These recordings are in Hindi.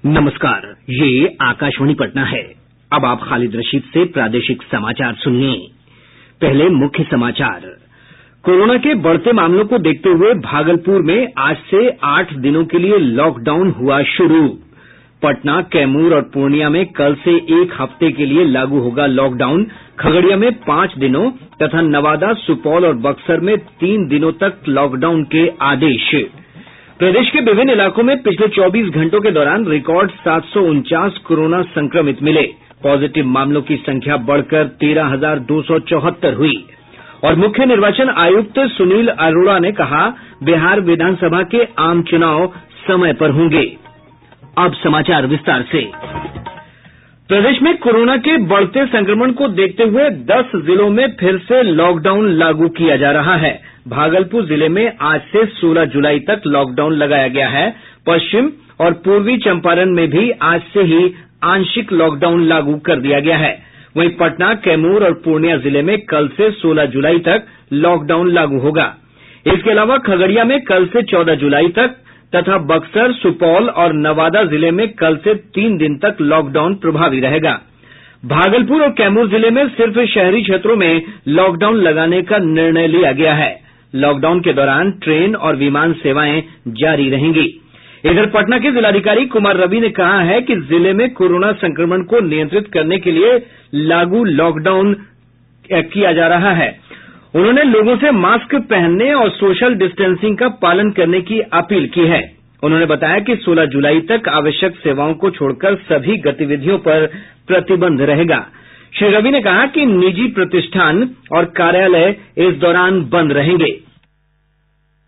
नमस्कार, ये आकाशवाणी पटना है। अब आप खालिद रशीद से प्रादेशिक समाचार सुनिए। पहले मुख्य समाचार। कोरोना के बढ़ते मामलों को देखते हुए भागलपुर में आज से 8 दिनों के लिए लॉकडाउन हुआ शुरू। पटना, कैमूर और पूर्णिया में कल से 1 हफ्ते के लिए लागू होगा लॉकडाउन। खगड़िया में 5 दिनों तथा नवादा, सुपौल और बक्सर में 3 दिनों तक लॉकडाउन के आदेश। प्रदेश के विभिन्न इलाकों में पिछले 24 घंटों के दौरान रिकॉर्ड 749 कोरोना संक्रमित मिले। पॉजिटिव मामलों की संख्या बढ़कर 13,274 हुई। और मुख्य निर्वाचन आयुक्त सुनील अरोड़ा ने कहा, बिहार विधानसभा के आम चुनाव समय पर होंगे। अब समाचार विस्तार से। प्रदेश में कोरोना के बढ़ते संक्रमण को देखते हुए 10 जिलों में फिर से लॉकडाउन लागू किया जा रहा है। भागलपुर जिले में आज से 16 जुलाई तक लॉकडाउन लगाया गया है। पश्चिम और पूर्वी चंपारण में भी आज से ही आंशिक लॉकडाउन लागू कर दिया गया है। वहीं पटना, कैमूर और पूर्णिया जिले में कल से 16 जुलाई तक लॉकडाउन लागू होगा। इसके अलावा खगड़िया में कल से 14 जुलाई तक तथा बक्सर, सुपौल और नवादा जिले में कल से 3 दिन तक लॉकडाउन प्रभावी रहेगा। भागलपुर और कैमूर जिले में सिर्फ शहरी क्षेत्रों में लॉकडाउन लगाने का निर्णय लिया गया है। लॉकडाउन के दौरान ट्रेन और विमान सेवाएं जारी रहेंगी। इधर पटना के जिलाधिकारी कुमार रवि ने कहा है कि जिले में कोरोना संक्रमण को नियंत्रित करने के लिए लागू लॉकडाउन किया जा रहा है। उन्होंने लोगों से मास्क पहनने और सोशल डिस्टेंसिंग का पालन करने की अपील की है। उन्होंने बताया कि 16 जुलाई तक आवश्यक सेवाओं को छोड़कर सभी गतिविधियों पर प्रतिबंध रहेगा। श्री रवि ने कहा कि निजी प्रतिष्ठान और कार्यालय इस दौरान बंद रहेंगे।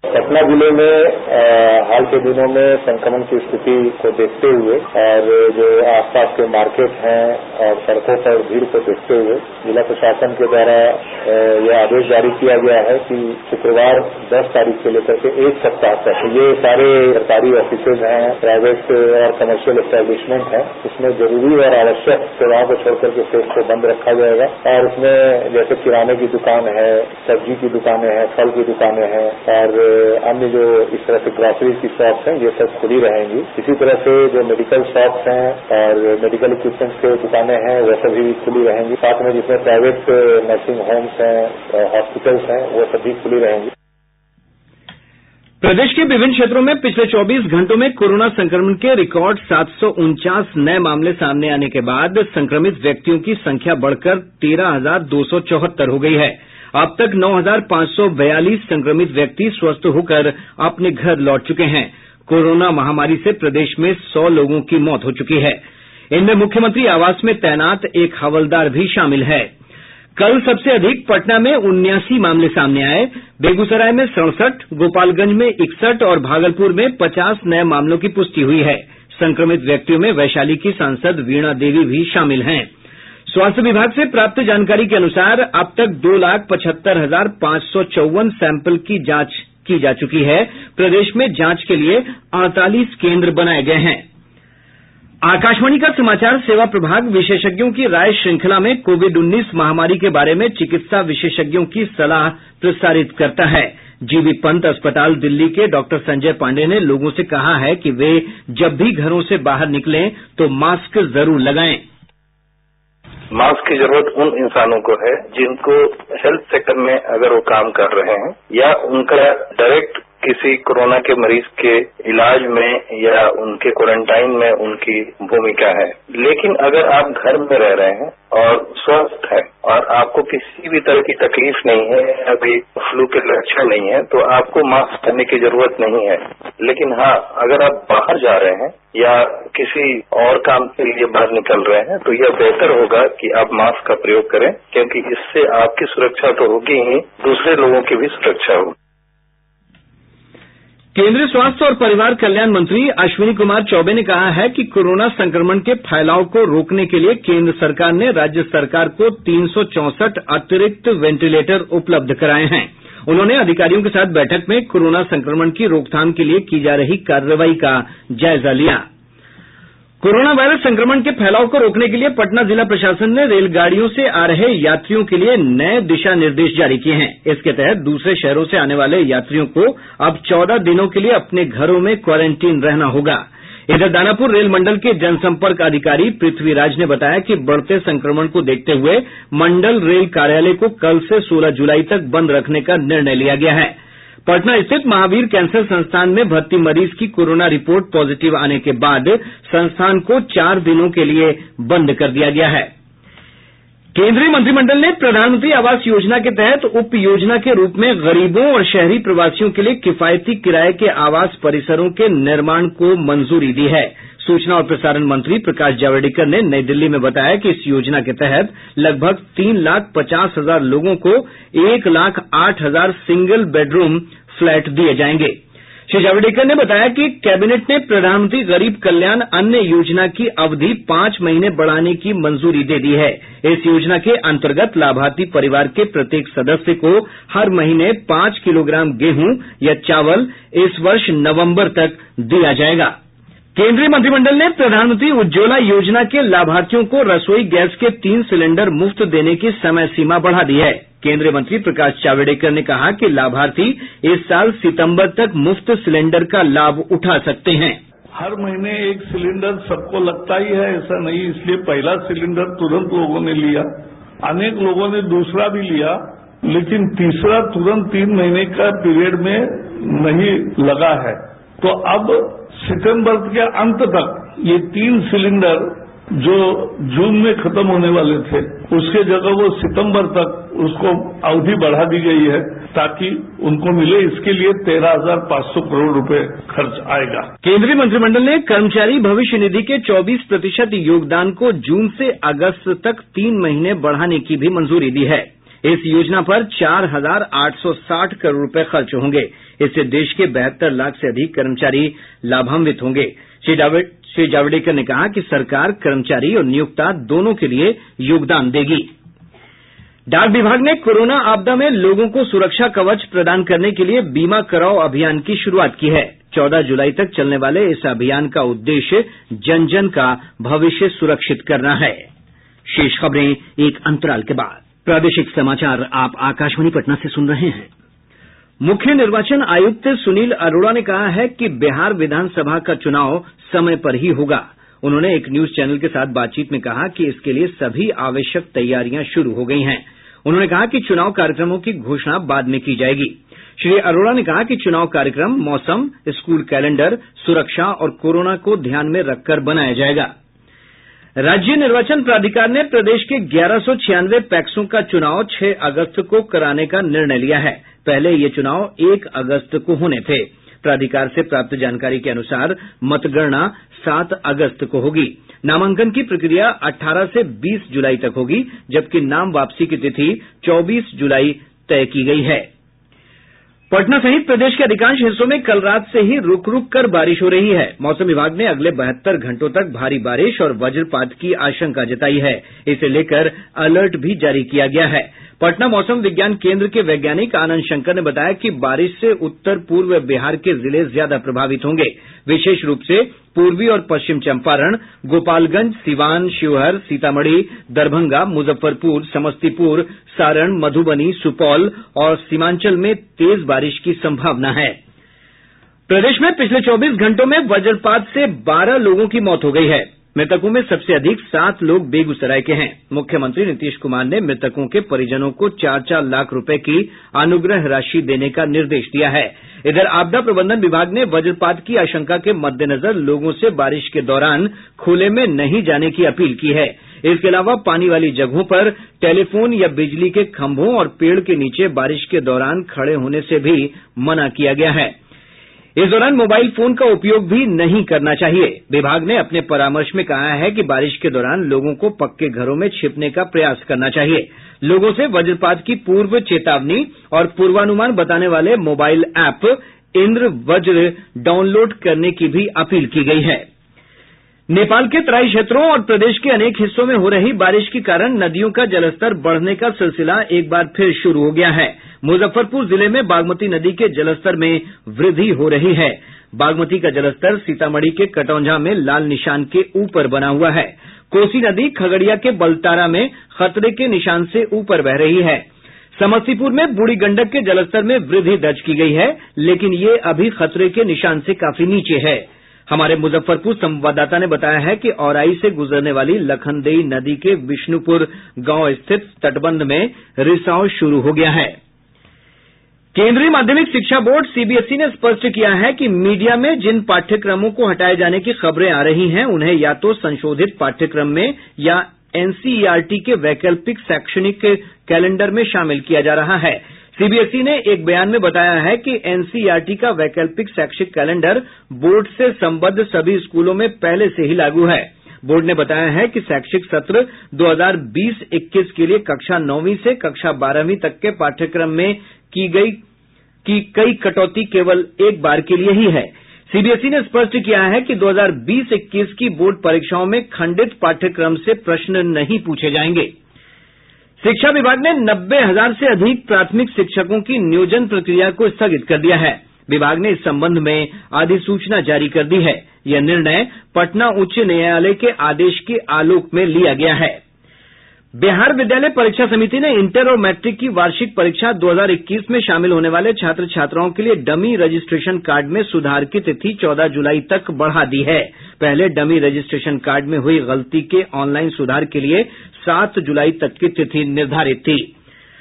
पटना जिले में हाल के दिनों में संक्रमण की स्थिति को देखते हुए और जो आसपास के मार्केट हैं और सड़कों पर भीड़ को देखते हुए जिला प्रशासन के द्वारा यह आदेश जारी किया गया है कि शुक्रवार 10 तारीख से लेकर के 1 सप्ताह तक ये सारे सरकारी ऑफिसेज हैं, प्राइवेट और कमर्शियल एस्टेब्लिशमेंट हैं, उसमें जरूरी और आवश्यक सेवाओं को छोड़कर के शेष को बंद रखा जाएगा। और उसमें जैसे किराने की दुकान है, सब्जी की दुकानें हैं, फल की दुकानें हैं और अन्य जो इस तरह से ग्रॉसरी की शॉप्स हैं, ये सब खुली रहेंगी। इसी तरह से जो मेडिकल शॉप्स हैं और मेडिकल इक्विपमेंट्स की दुकानें हैं, वह सभी खुली रहेंगी। साथ में जिसमें प्राइवेट नर्सिंग होम्स हैं, हॉस्पिटल्स हैं, वो सभी खुली रहेंगी। प्रदेश के विभिन्न क्षेत्रों में पिछले 24 घंटों में कोरोना संक्रमण के रिकॉर्ड 749 नए मामले सामने आने के बाद संक्रमित व्यक्तियों की संख्या बढ़कर 13,274 हो गई है। अब तक 9,542 संक्रमित व्यक्ति स्वस्थ होकर अपने घर लौट चुके हैं। कोरोना महामारी से प्रदेश में 100 लोगों की मौत हो चुकी है। इनमें मुख्यमंत्री आवास में तैनात एक हवलदार भी शामिल है। कल सबसे अधिक पटना में 79 मामले सामने आए। बेगूसराय में 67, गोपालगंज में 61 और भागलपुर में 50 नए मामलों की पुष्टि हुई है। संक्रमित व्यक्तियों में वैशाली की सांसद वीणा देवी भी शामिल हैं। स्वास्थ्य विभाग से प्राप्त जानकारी के अनुसार अब तक 2,75,554 सैंपल की जांच की जा चुकी है। प्रदेश में जांच के लिए 48 केंद्र बनाए गए हैं। आकाशवाणी का समाचार सेवा प्रभाग विशेषज्ञों की राय श्रृंखला में कोविड-19 महामारी के बारे में चिकित्सा विशेषज्ञों की सलाह प्रसारित करता है। जीबी पंत अस्पताल दिल्ली के डॉक्टर संजय पांडेय ने लोगों से कहा है कि वे जब भी घरों से बाहर निकलें तो मास्क जरूर लगाएं। मास्क की जरूरत उन इंसानों को है जिनको हेल्थ सेक्टर में अगर वो काम कर रहे हैं या उनका डायरेक्ट किसी कोरोना के मरीज के इलाज में या उनके क्वारंटाइन में उनकी भूमिका है। लेकिन अगर आप घर में रह रहे हैं और स्वस्थ हैं और आपको किसी भी तरह की तकलीफ नहीं है, अभी फ्लू के लक्षण नहीं है, तो आपको मास्क पहनने की जरूरत नहीं है। लेकिन हाँ, अगर आप बाहर जा रहे हैं या किसी और काम के लिए बाहर निकल रहे हैं तो यह बेहतर होगा कि आप मास्क का प्रयोग करें, क्योंकि इससे आपकी सुरक्षा तो होगी ही, दूसरे लोगों की भी सुरक्षा होगी। केंद्रीय स्वास्थ्य और परिवार कल्याण मंत्री अश्विनी कुमार चौबे ने कहा है कि कोरोना संक्रमण के फैलाव को रोकने के लिए केंद्र सरकार ने राज्य सरकार को 364 अतिरिक्त वेंटिलेटर उपलब्ध कराए हैं। उन्होंने अधिकारियों के साथ बैठक में कोरोना संक्रमण की रोकथाम के लिए की जा रही कार्रवाई का जायजा लिया। कोरोना वायरस संक्रमण के फैलाव को रोकने के लिए पटना जिला प्रशासन ने रेलगाड़ियों से आ रहे यात्रियों के लिए नए दिशा निर्देश जारी किए हैं। इसके तहत दूसरे शहरों से आने वाले यात्रियों को अब 14 दिनों के लिए अपने घरों में क्वारंटीन रहना होगा। इधर दानापुर रेल मंडल के जनसंपर्क अधिकारी पृथ्वीराज ने बताया कि बढ़ते संक्रमण को देखते हुए मंडल रेल कार्यालय को कल से 16 जुलाई तक बंद रखने का निर्णय लिया गया है। पटना स्थित महावीर कैंसर संस्थान में भर्ती मरीज की कोरोना रिपोर्ट पॉजिटिव आने के बाद संस्थान को 4 दिनों के लिए बंद कर दिया गया है। केंद्रीय मंत्रिमंडल ने प्रधानमंत्री आवास योजना के तहत उप योजना के रूप में गरीबों और शहरी प्रवासियों के लिए किफायती किराए के आवास परिसरों के निर्माण को मंजूरी दी है। सूचना और प्रसारण मंत्री प्रकाश जावड़ेकर ने नई दिल्ली में बताया कि इस योजना के तहत लगभग 3,50,000 लोगों को 1,08,000 सिंगल बेडरूम फ्लैट दिए जाएंगे। श्री जावड़ेकर ने बताया कि कैबिनेट ने प्रधानमंत्री गरीब कल्याण अन्न योजना की अवधि 5 महीने बढ़ाने की मंजूरी दे दी है। इस योजना के अंतर्गत लाभार्थी परिवार के प्रत्येक सदस्य को हर महीने 5 किलोग्राम गेहूं या चावल इस वर्ष नवंबर तक दिया जाएगा। केंद्रीय मंत्रिमंडल ने प्रधानमंत्री उज्ज्वला योजना के लाभार्थियों को रसोई गैस के 3 सिलेंडर मुफ्त देने की समय सीमा बढ़ा दी है। केंद्रीय मंत्री प्रकाश जावड़ेकर ने कहा कि लाभार्थी इस साल सितंबर तक मुफ्त सिलेंडर का लाभ उठा सकते हैं। हर महीने 1 सिलेंडर सबको लगता ही है, ऐसा नहीं। इसलिए पहला सिलेंडर तुरंत लोगों ने लिया, अनेक लोगों ने दूसरा भी लिया, लेकिन तीसरा तुरंत 3 महीने का पीरियड में नहीं लगा है। तो अब सितंबर के अंत तक ये 3 सिलेंडर जो जून में खत्म होने वाले थे, उसके जगह वो सितंबर तक उसको अवधि बढ़ा दी गई है ताकि उनको मिले। इसके लिए 13,500 करोड़ रुपए खर्च आएगा। केंद्रीय मंत्रिमंडल ने कर्मचारी भविष्य निधि के 24% योगदान को जून से अगस्त तक 3 महीने बढ़ाने की भी मंजूरी दी है। इस योजना पर 4,860 करोड़ रुपए खर्च होंगे। इससे देश के 72 लाख से अधिक कर्मचारी लाभान्वित होंगे। श्री जावड़ेकर ने कहा कि सरकार कर्मचारी और नियोक्ता दोनों के लिए योगदान देगी। डाक विभाग ने कोरोना आपदा में लोगों को सुरक्षा कवच प्रदान करने के लिए बीमा कराओ अभियान की शुरूआत की है। 14 जुलाई तक चलने वाले इस अभियान का उद्देश्य जन जन का भविष्य सुरक्षित करना है। शेष खबरें एक अंतराल के बाद। प्रादेशिक समाचार आप आकाशवाणी पटना से सुन रहे हैं। मुख्य निर्वाचन आयुक्त सुनील अरोड़ा ने कहा है कि बिहार विधानसभा का चुनाव समय पर ही होगा। उन्होंने एक न्यूज चैनल के साथ बातचीत में कहा कि इसके लिए सभी आवश्यक तैयारियां शुरू हो गई हैं। उन्होंने कहा कि चुनाव कार्यक्रमों की घोषणा बाद में की जाएगी। श्री अरोड़ा ने कहा कि चुनाव कार्यक्रम मौसम, स्कूल कैलेंडर, सुरक्षा और कोरोना को ध्यान में रखकर बनाया जाएगा। राज्य निर्वाचन प्राधिकार ने प्रदेश के 1196 पैक्सों का चुनाव 6 अगस्त को कराने का निर्णय लिया है। पहले ये चुनाव 1 अगस्त को होने थे। प्राधिकार से प्राप्त जानकारी के अनुसार मतगणना 7 अगस्त को होगी। नामांकन की प्रक्रिया 18 से 20 जुलाई तक होगी, जबकि नाम वापसी की तिथि 24 जुलाई तय की गई है। पटना सहित प्रदेश के अधिकांश हिस्सों में कल रात से ही रुक रुक कर बारिश हो रही है। मौसम विभाग ने अगले 72 घंटों तक भारी बारिश और वज्रपात की आशंका जताई है। इसे लेकर अलर्ट भी जारी किया गया है। पटना मौसम विज्ञान केंद्र के वैज्ञानिक आनंद शंकर ने बताया कि बारिश से उत्तर पूर्व बिहार के जिले ज्यादा प्रभावित होंगे। विशेष रूप से पूर्वी और पश्चिम चंपारण, गोपालगंज, सिवान, शिवहर, सीतामढ़ी, दरभंगा, मुजफ्फरपुर, समस्तीपुर, सारण, मधुबनी, सुपौल और सीमांचल में तेज बारिश की संभावना है। प्रदेश में पिछले 24 घंटों में वज्रपात से 12 लोगों की मौत हो गई है। मृतकों में सबसे अधिक 7 लोग बेगूसराय के हैं। मुख्यमंत्री नीतीश कुमार ने मृतकों के परिजनों को 4-4 लाख रुपए की अनुग्रह राशि देने का निर्देश दिया है। इधर आपदा प्रबंधन विभाग ने वज्रपात की आशंका के मद्देनजर लोगों से बारिश के दौरान खुले में नहीं जाने की अपील की है। इसके अलावा पानी वाली जगहों पर टेलीफोन या बिजली के खंभों और पेड़ के नीचे बारिश के दौरान खड़े होने से भी मना किया गया है। इस दौरान मोबाइल फोन का उपयोग भी नहीं करना चाहिए। विभाग ने अपने परामर्श में कहा है कि बारिश के दौरान लोगों को पक्के घरों में छिपने का प्रयास करना चाहिए। लोगों से वज्रपात की पूर्व चेतावनी और पूर्वानुमान बताने वाले मोबाइल ऐप इंद्र वज्र डाउनलोड करने की भी अपील की गई है। नेपाल के तराई क्षेत्रों और प्रदेश के अनेक हिस्सों में हो रही बारिश के कारण नदियों का जलस्तर बढ़ने का सिलसिला एक बार फिर शुरू हो गया है। मुजफ्फरपुर जिले में बागमती नदी के जलस्तर में वृद्धि हो रही है। बागमती का जलस्तर सीतामढ़ी के कटौंझा में लाल निशान के ऊपर बना हुआ है। कोसी नदी खगड़िया के बलतारा में खतरे के निशान से ऊपर बह रही है। समस्तीपुर में बूढ़ी गंडक के जलस्तर में वृद्धि दर्ज की गई है, लेकिन ये अभी खतरे के निशान से काफी नीचे है। हमारे मुजफ्फरपुर संवाददाता ने बताया है कि औराई से गुजरने वाली लखनदेई नदी के विष्णुपुर गांव स्थित तटबंध में रिसाव शुरू हो गया है। केंद्रीय माध्यमिक शिक्षा बोर्ड सीबीएसई ने स्पष्ट किया है कि मीडिया में जिन पाठ्यक्रमों को हटाए जाने की खबरें आ रही हैं उन्हें या तो संशोधित पाठ्यक्रम में या एनसीईआरटी के वैकल्पिक शैक्षणिक कैलेंडर में शामिल किया जा रहा है। सीबीएसई ने एक बयान में बताया है कि एनसीईआरटी का वैकल्पिक शैक्षिक कैलेंडर बोर्ड से संबद्ध सभी स्कूलों में पहले से ही लागू है। बोर्ड ने बताया है कि शैक्षिक सत्र 2020-21 के लिए कक्षा 9वीं से कक्षा 12वीं तक के पाठ्यक्रम में की कई कटौती केवल एक बार के लिए ही है। सीबीएसई ने स्पष्ट किया है कि 2020-21 की बोर्ड परीक्षाओं में खंडित पाठ्यक्रम से प्रश्न नहीं पूछे जाएंगे। शिक्षा विभाग ने 90,000 से अधिक प्राथमिक शिक्षकों की नियोजन प्रक्रिया को स्थगित कर दिया है। विभाग ने इस संबंध में अधिसूचना जारी कर दी है। यह निर्णय पटना उच्च न्यायालय के आदेश के आलोक में लिया गया है। बिहार विद्यालय परीक्षा समिति ने इंटर और मैट्रिक की वार्षिक परीक्षा 2021 में शामिल होने वाले छात्र छात्राओं के लिए डमी रजिस्ट्रेशन कार्ड में सुधार की तिथि 14 जुलाई तक बढ़ा दी है। पहले डमी रजिस्ट्रेशन कार्ड में हुई गलती के ऑनलाइन सुधार के लिए 7 जुलाई तक की तिथि निर्धारित थी।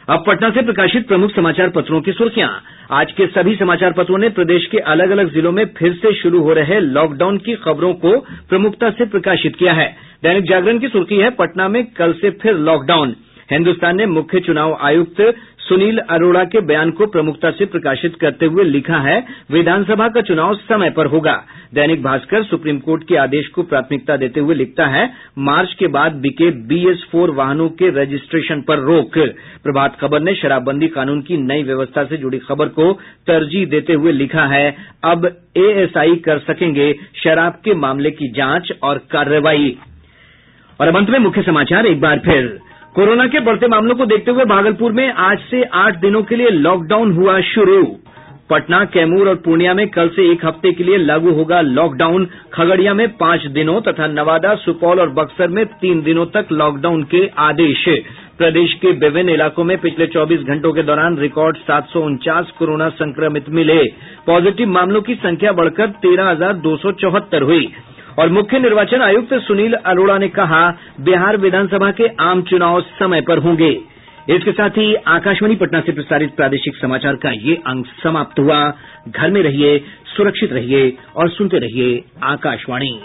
अब पटना से प्रकाशित प्रमुख समाचार पत्रों की सुर्खियां। आज के सभी समाचार पत्रों ने प्रदेश के अलग अलग जिलों में फिर से शुरू हो रहे लॉकडाउन की खबरों को प्रमुखता से प्रकाशित किया है। दैनिक जागरण की सुर्खी है, पटना में कल से फिर लॉकडाउन। हिन्दुस्तान ने मुख्य चुनाव आयुक्त सुनील अरोड़ा के बयान को प्रमुखता से प्रकाशित करते हुए लिखा है, विधानसभा का चुनाव समय पर होगा। दैनिक भास्कर सुप्रीम कोर्ट के आदेश को प्राथमिकता देते हुए लिखता है, मार्च के बाद बिके BS4 वाहनों के रजिस्ट्रेशन पर रोक। प्रभात खबर ने शराबबंदी कानून की नई व्यवस्था से जुड़ी खबर को तरजीह देते हुए लिखा है, अब ASI कर सकेंगे शराब के मामले की जांच और कार्रवाई। और अब अंत में मुख्य समाचार एक बार फिर। कोरोना के बढ़ते मामलों को देखते हुए भागलपुर में आज से 8 दिनों के लिए लॉकडाउन हुआ शुरू। पटना, कैमूर और पूर्णिया में कल से 1 हफ्ते के लिए लागू होगा लॉकडाउन। खगड़िया में 5 दिनों तथा नवादा, सुपौल और बक्सर में 3 दिनों तक लॉकडाउन के आदेश। प्रदेश के विभिन्न इलाकों में पिछले 24 घंटों के दौरान रिकॉर्ड 749 कोरोना संक्रमित मिले। पॉजिटिव मामलों की संख्या बढ़कर 13,274 हुई। और मुख्य निर्वाचन आयुक्त सुनील अरोड़ा ने कहा, बिहार विधानसभा के आम चुनाव समय पर होंगे। इसके साथ ही आकाशवाणी पटना से प्रसारित प्रादेशिक समाचार का ये अंक समाप्त हुआ। घर में रहिए, सुरक्षित रहिए और सुनते रहिए आकाशवाणी।